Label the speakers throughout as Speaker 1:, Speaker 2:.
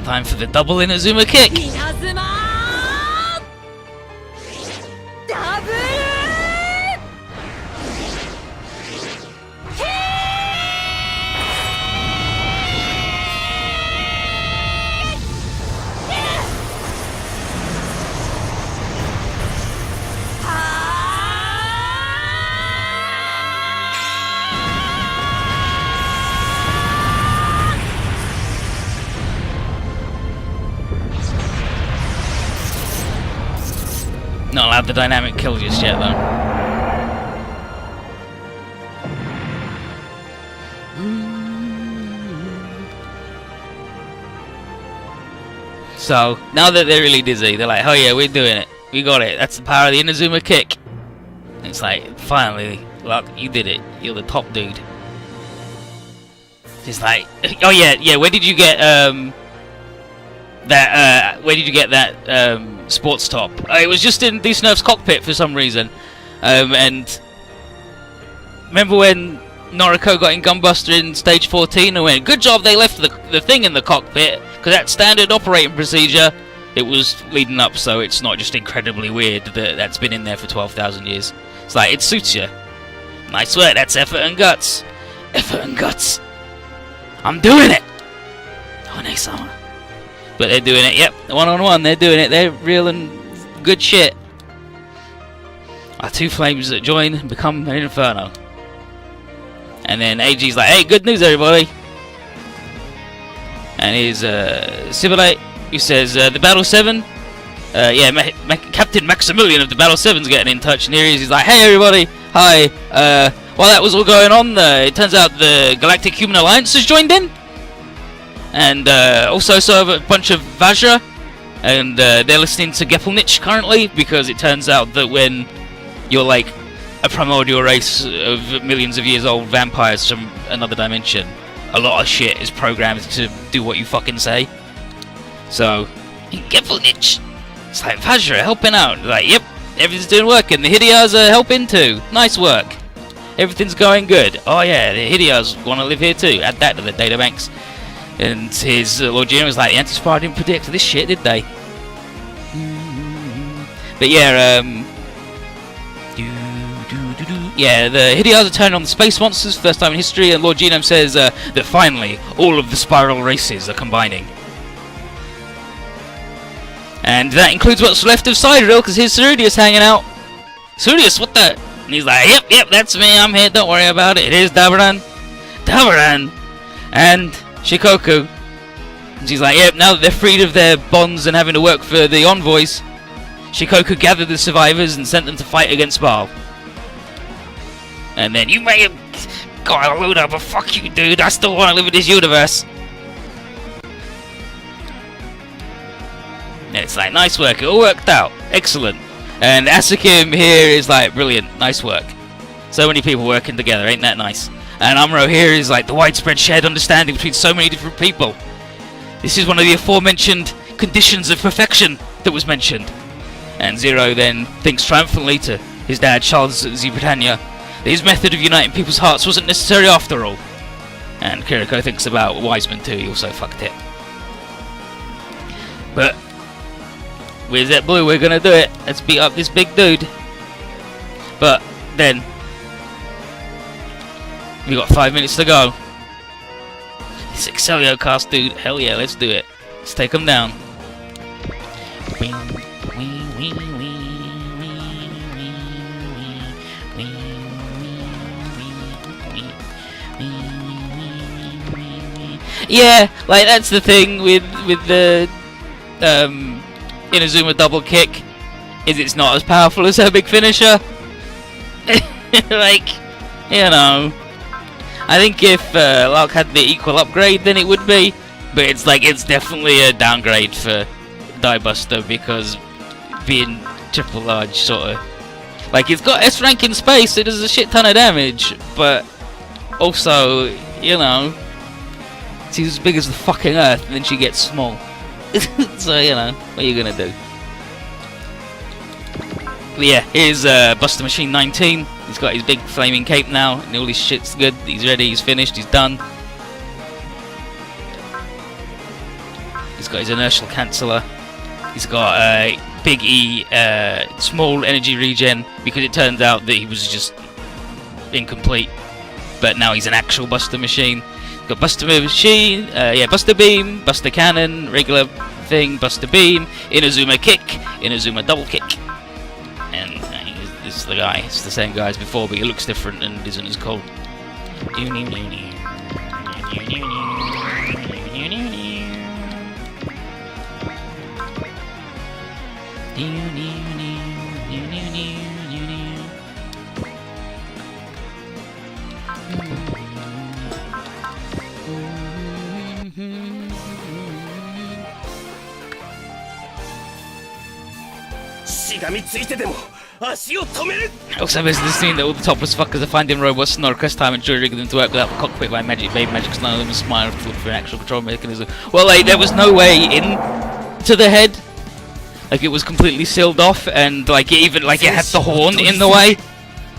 Speaker 1: in time for the double Inazuma kick. Not allowed the dynamic kill just yet, though. So, now that they're really dizzy, they're like, oh yeah, we're doing it. We got it. That's the power of the Inazuma kick. And it's like, finally, look, you did it. You're the top dude. It's like, oh yeah, where did you get, that sports top? It was just in Deuce Nerf's cockpit for some reason. And remember when Noriko got in Gunbuster in stage 14 and went, good job they left the thing in the cockpit, because that's standard operating procedure. It was leading up, so it's not just incredibly weird that that's been in there for 12,000 years. It's like, it suits you. Nice work, that's effort and guts. Effort and guts. I'm doing it! Oh, next summer. But they're doing it, yep, one-on-one, they're doing it, they're real and good shit. Our two flames that join and become an inferno. And then AG's like, hey, good news everybody! And here's Sibilate, who says, the Battle 7, Captain Maximilian of the Battle 7's getting in touch, and here he is, he's like, hey everybody, hi, while that was all going on, it turns out the Galactic Human Alliance has joined in. And also so have a bunch of Vajra, and they're listening to Gepelnich currently, because it turns out that when you're like a primordial race of millions of years old vampires from another dimension, a lot of shit is programmed to do what you fucking say. So, Gepelnich, it's like Vajra helping out, like, yep, everything's doing work, and the Hideas are helping too, nice work, everything's going good. Oh yeah, the Hideas want to live here too, add that to the databanks. And his Lord Gino was like, the Anti-Spire didn't predict this shit, did they? But yeah, yeah, the Hideas are turning on the space monsters, first time in history, and Lord Genome says that finally, all of the spiral races are combining. And that includes what's left of Sidereal, because here's Cerudius hanging out. Cerudius, what the? And he's like, yep, that's me, I'm here, don't worry about it. Here's Dabaran. And Shikoku. And she's like, yep, now that they're freed of their bonds and having to work for the envoys, Shikoku gathered the survivors and sent them to fight against Baal. And then, you may have got a loader, but fuck you, dude, I still want to live in this universe. And it's like, nice work, it all worked out, excellent. And Asukim here is like, brilliant, nice work. So many people working together, ain't that nice? And Amuro here is like the widespread shared understanding between so many different people. This is one of the aforementioned conditions of perfection that was mentioned. And Zero then thinks triumphantly to his dad, Charles Z. Britannia, that his method of uniting people's hearts wasn't necessary after all. And Kiriko thinks about Wiseman too, he also fucked it. But with that blue, we're gonna do it. Let's beat up this big dude. But then we got 5 minutes to go. This Excelio cast, dude. Hell yeah, let's do it. Let's take him down. Yeah, like that's the thing with the Inazuma double kick, is it's not as powerful as her big finisher. Like, you know, I think if Lark had the equal upgrade, then it would be. But it's like, it's definitely a downgrade for Diebuster, because being triple large sort of, like, it's got S rank in space, it does a shit ton of damage, but also, you know, she's as big as the fucking Earth, and then she gets small. So, you know, what are you gonna do? But yeah, here's Buster Machine 19. He's got his big flaming cape now, and all his shit's good. He's ready, he's finished, he's done. He's got his inertial canceller. He's got a big E, small energy regen, because it turns out that he was just incomplete. But now he's an actual Buster machine. He's got Buster machine, Buster beam, Buster cannon, regular thing, Buster beam, Inazuma kick, Inazuma double kick. And this is the guy. It's the same guy as before, but he looks different and isn't as cold. Also, there's this scene that all the topless fuckers are finding robots in request time and jury rigging them to work without the cockpit by magic, babe magic, because none of them are smart enough to look for an actual control mechanism. Well, like, there was no way in to the head. Like, it was completely sealed off, and like, it had the horn in the way.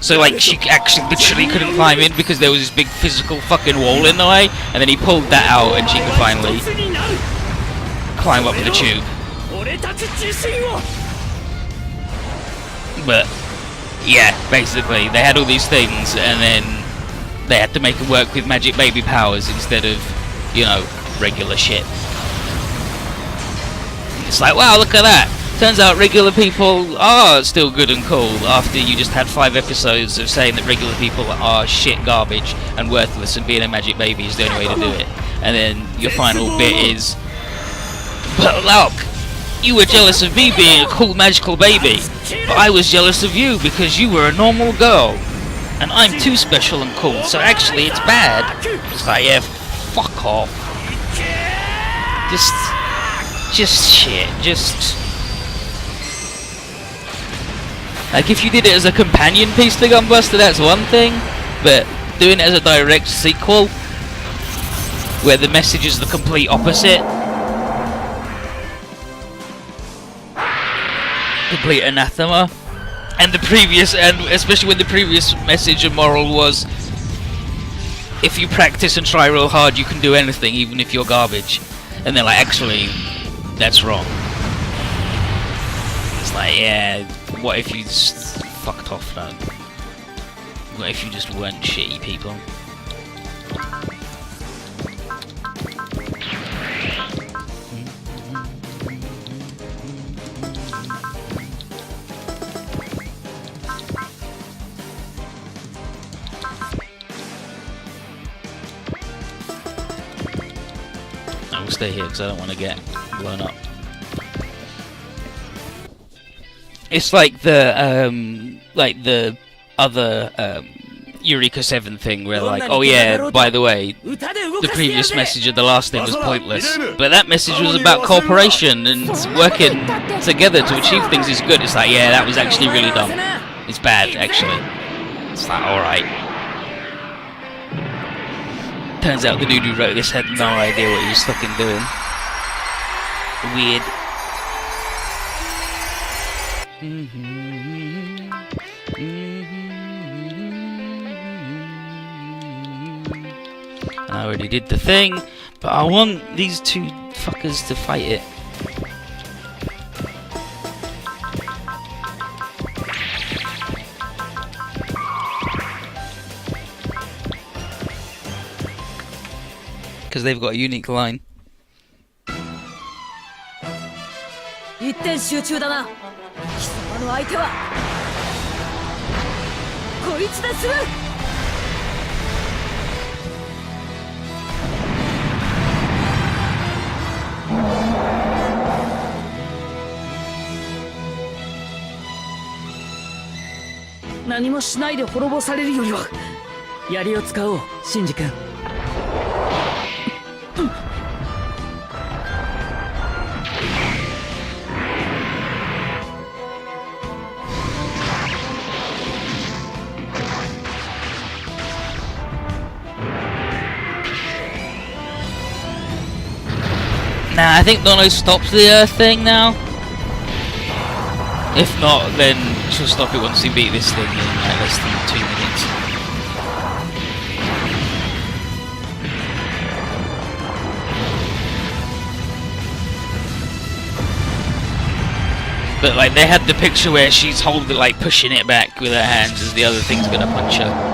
Speaker 1: So like, she actually literally couldn't climb in because there was this big physical fucking wall in the way, and then he pulled that out and she could finally climb up the tube. But yeah, basically they had all these things and then they had to make it work with magic baby powers instead of, you know, regular shit. It's like, wow, look at that. Turns out regular people are still good and cool after you just had 5 episodes of saying that regular people are shit garbage and worthless, and being a magic baby is the only way to do it. And then your final bit is, but look, you were jealous of me being a cool magical baby, but I was jealous of you because you were a normal girl, and I'm too special and cool, so actually it's bad. It's like, yeah, fuck off. Just shit, just... Like, if you did it as a companion piece to Gunbuster, that's one thing, but doing it as a direct sequel, where the message is the complete opposite, complete anathema, and the previous, and especially when the previous message and moral was, if you practice and try real hard, you can do anything, even if you're garbage. And they're like, actually, that's wrong. It's like, yeah, what if you just fucked off though? What if you just weren't shitty people? I will stay here because I don't want to get blown up. It's like the other Eureka 7 thing where like, oh yeah, by the way, the previous message of the last thing was pointless, but that message was about cooperation and working together to achieve things is good. It's like, yeah, that was actually really dumb. It's bad, actually. It's like, alright. Turns out the dude who wrote this had no idea what he was fucking doing. Weird. I already did the thing, but I want these two fuckers to fight it. Because they've got a unique line.
Speaker 2: 一点集中だな。貴様の相手はこいつです。何もしないで滅ぼされるよりは槍を使おう、シンジ君。
Speaker 1: Nah, I think Nono stops the Earth thing now. If not, then she'll stop it once we beat this thing in like less than 2 minutes. But like they had the picture where she's holding, like pushing it back with her hands as the other thing's gonna punch her.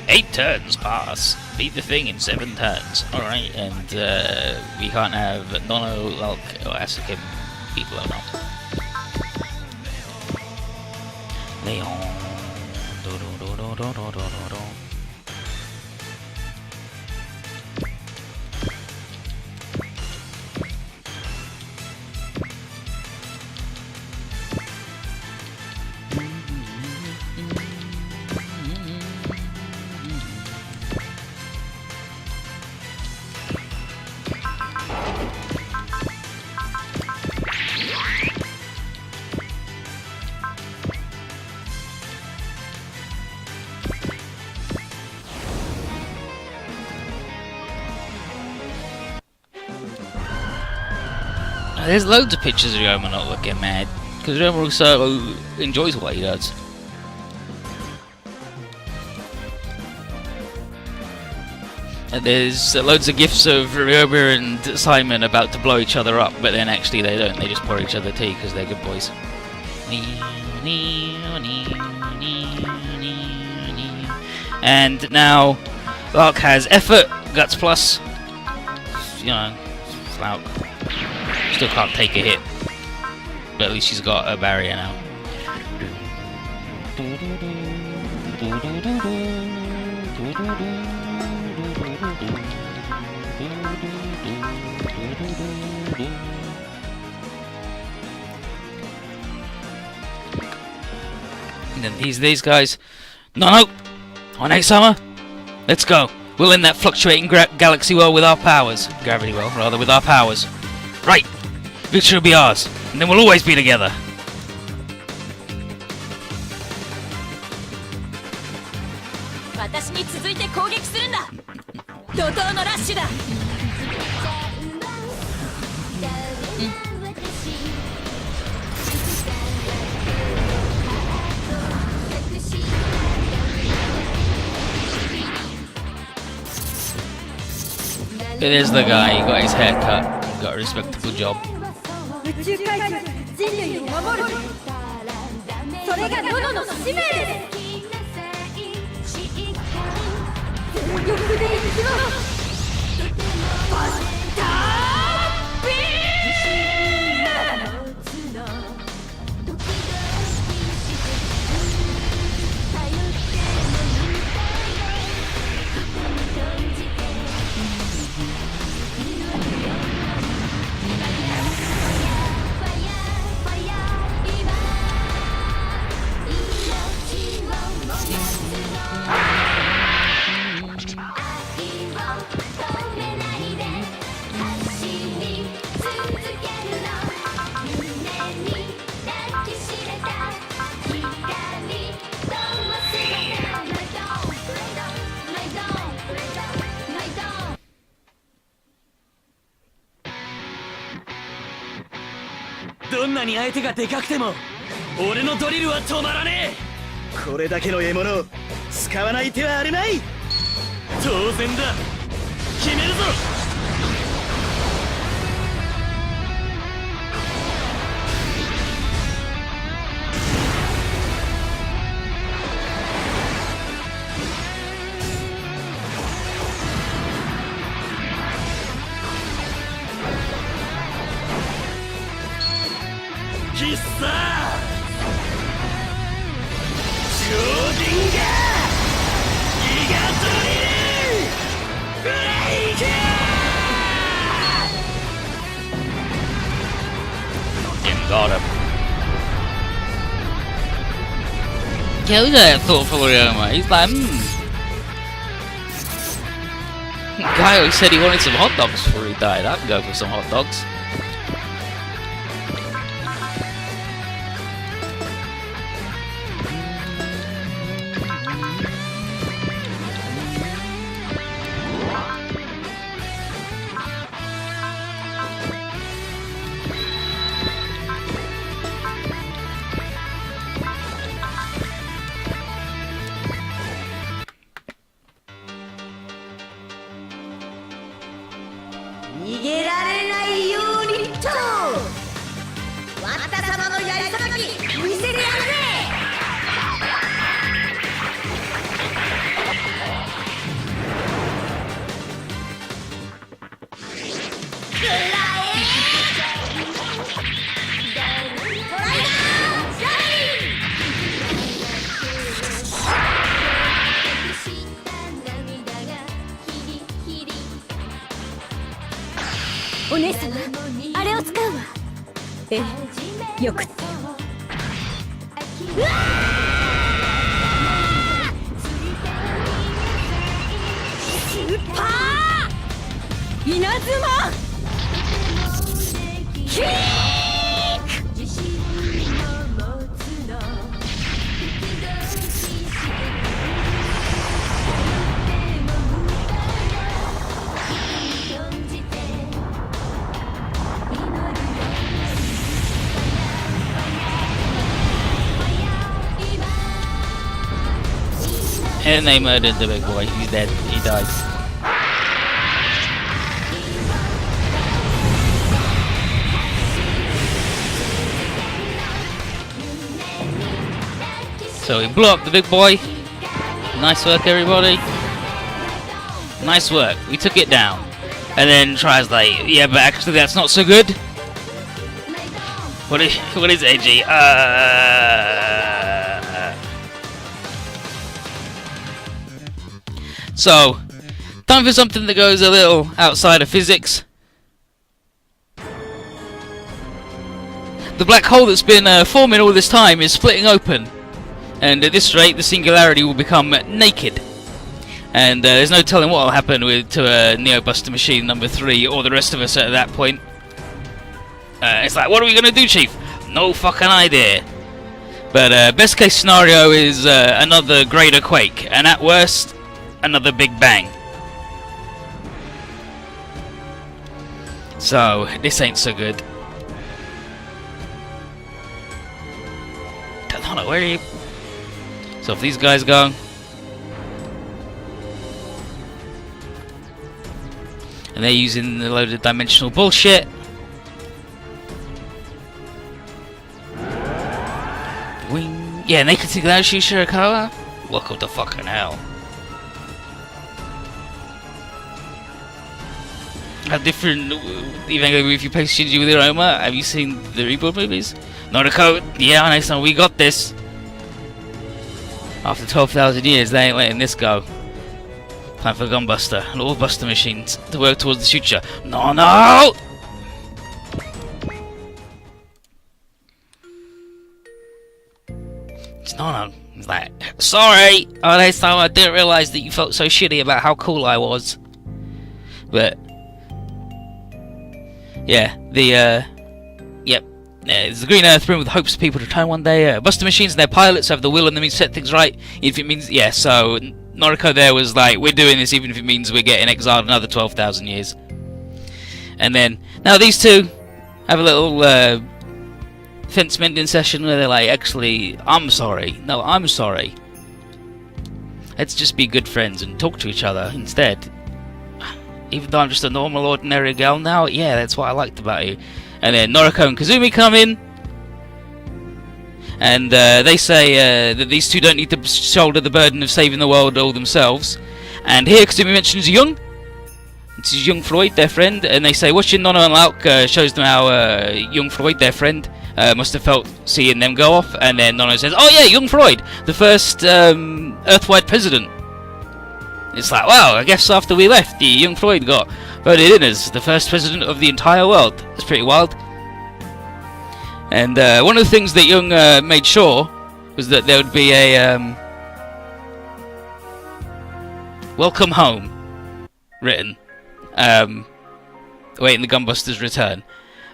Speaker 1: Eight turns pass. Beat the thing in 7 turns. Alright, and we can't have Nono, Lulk, or Asuka be blown up. Leon. There's loads of pictures of Ryoma not looking mad, because Ryoma also enjoys what he does. And there's loads of gifs of Ryoma and Simon about to blow each other up, but then actually they don't, they just pour each other tea because they're good boys. And now Lark has effort, guts plus, you know, Slouch. Still can't take a hit, but at least she's got a barrier now. And then these guys. No, on Summer, let's go. We'll end that fluctuating galaxy world with our powers. Gravity world, rather, with our powers. Right. Victory will be ours, and then we'll always be together. There's the guy, he got his hair cut, he got a respectable job. Got him. Yeah, look at that thoughtful Ryoma. He's like, Guy always said he wanted some hot dogs before he died. I can go for some hot dogs.
Speaker 3: 逃げられないようにとワッタ様のやりさばき見せてやるぜくらえトライダージャ
Speaker 4: お姉様あれを使うわええよくってうわスーパー稲妻キー
Speaker 1: And they murdered the big boy. He's dead. He died. So we blew up the big boy. Nice work, everybody. Nice work. We took it down. And then tries like, yeah, but actually that's not so good. What is AG? So, time for something that goes a little outside of physics. The black hole that's been forming all this time is splitting open, and at this rate the singularity will become naked. And there's no telling what will happen to Neo Buster Machine number 3 or the rest of us at that point. It's like, what are we going to do, Chief? No fucking idea. But best case scenario is another greater quake, and at worst, another Big Bang. So, this ain't so good. Don't know, where are you? So if these guys go... and they're using the loaded dimensional bullshit... Wing... yeah, naked singularity Shirakawa? Welcome to fucking hell. How different, even if you play Shinji with Iroma, have you seen the reboot movies? Noriko, yeah, I know, we got this. After 12,000 years, they ain't letting this go. Time for Gunbuster and all Buster machines to work towards the future. No, no! It's no. It's like, sorry! Oh, this time I didn't realise that you felt so shitty about how cool I was. But... yeah, yep. It's the Green Earth brimmed with hopes for people to return one day. Buster machines and their pilots have the will and the means to set things right. If it means, yeah, so Noriko there was like, we're doing this even if it means we're getting exiled another 12,000 years. And then, now these two have a little fence mending session where they're like, actually, I'm sorry. No, I'm sorry. Let's just be good friends and talk to each other instead. Even though I'm just a normal, ordinary girl now, yeah, that's what I liked about you. And then Noriko and Kazumi come in, and they say that these two don't need to shoulder the burden of saving the world all themselves. And here Kazumi mentions Young. This is Young Floyd, their friend, and they say watching Nono and Lauk shows them how Young Floyd, their friend, must have felt seeing them go off. And then Nono says, oh yeah, Young Floyd, the first Earthwide president. It's like, wow, I guess after we left, the Young Floyd got voted in as the first president of the entire world. That's pretty wild. And one of the things that Young made sure was that there would be a welcome home written, awaiting the Gunbuster's return.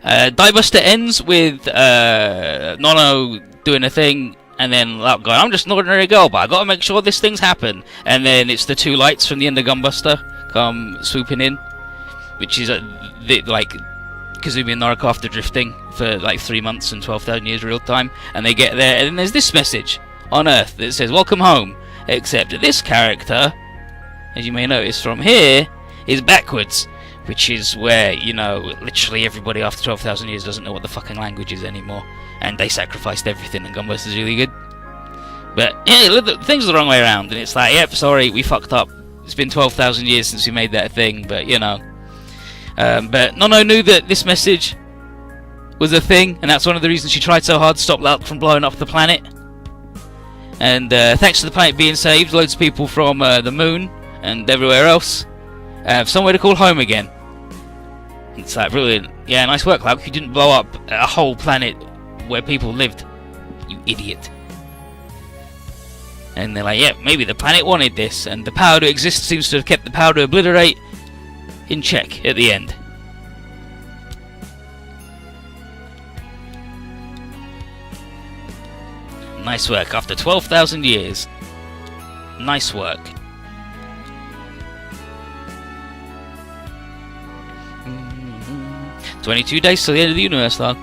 Speaker 1: Diebuster ends with Nono doing a thing, and then Lauk going, I'm just an ordinary girl, but I gotta make sure this thing's happen. And then it's the two lights from the end of Gunbuster come swooping in, which is like Kazumi and Noriko after drifting for like 3 months and 12,000 years real time, and they get there, and then there's this message on Earth that says welcome home, except this character, as you may notice from here, is backwards, which is where, you know, literally everybody after 12,000 years doesn't know what the fucking language is anymore, and they sacrificed everything, and Gunburst is really good. But yeah, things are the wrong way around, and it's like, yep, sorry, we fucked up. It's been 12,000 years since we made that thing, but you know. But Nono knew that this message was a thing, and that's one of the reasons she tried so hard to stop that from blowing up the planet. And thanks to the planet being saved, loads of people from the moon and everywhere else have somewhere to call home again. It's like, brilliant. Yeah, nice work, Cloud. You didn't blow up a whole planet where people lived. You idiot. And they're like, yeah, maybe the planet wanted this, and the power to exist seems to have kept the power to obliterate in check at the end. Nice work. After 12,000 years. Nice work. Mm-hmm. 22 days till the end of the universe, though.